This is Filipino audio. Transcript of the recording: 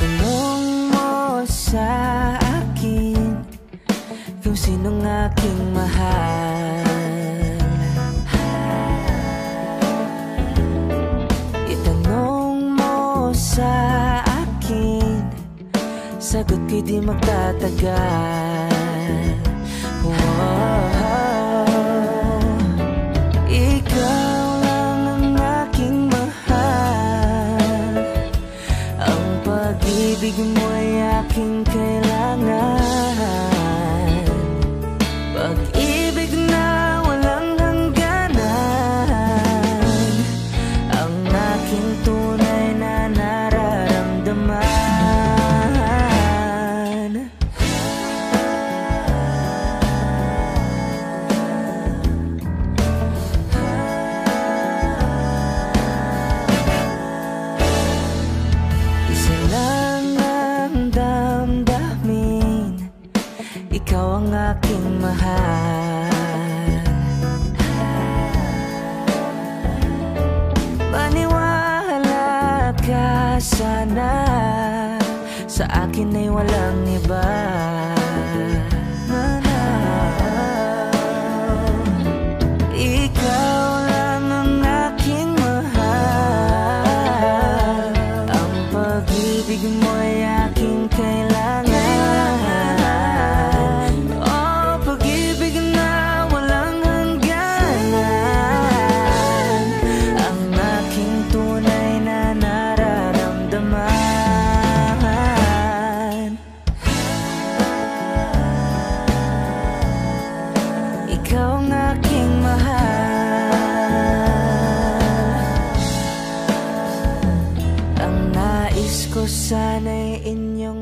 Itanong mo sa akin kung sinong aking mahal. Itanong mo sa akin, sagot ko'y di magtatagal. Ikaw lang ang aking mahal. Ang pag-ibig mo'y aking kailangan. Pag-ibig na walang hangganan, ang aking tunay na nararamdaman. Isa lang ang damdamin, ikaw ang aking mahal. Maniwala ka sana, sa akin ay walang iba. Ikaw lang ang aking mahal. Ang pag-ibig mo'y aking kailangan. Oh, pag-ibig na walang hangganan, ang aking tunay na nararamdaman. Ikaw ang aking mahal. Ang nais ko sana'y inyong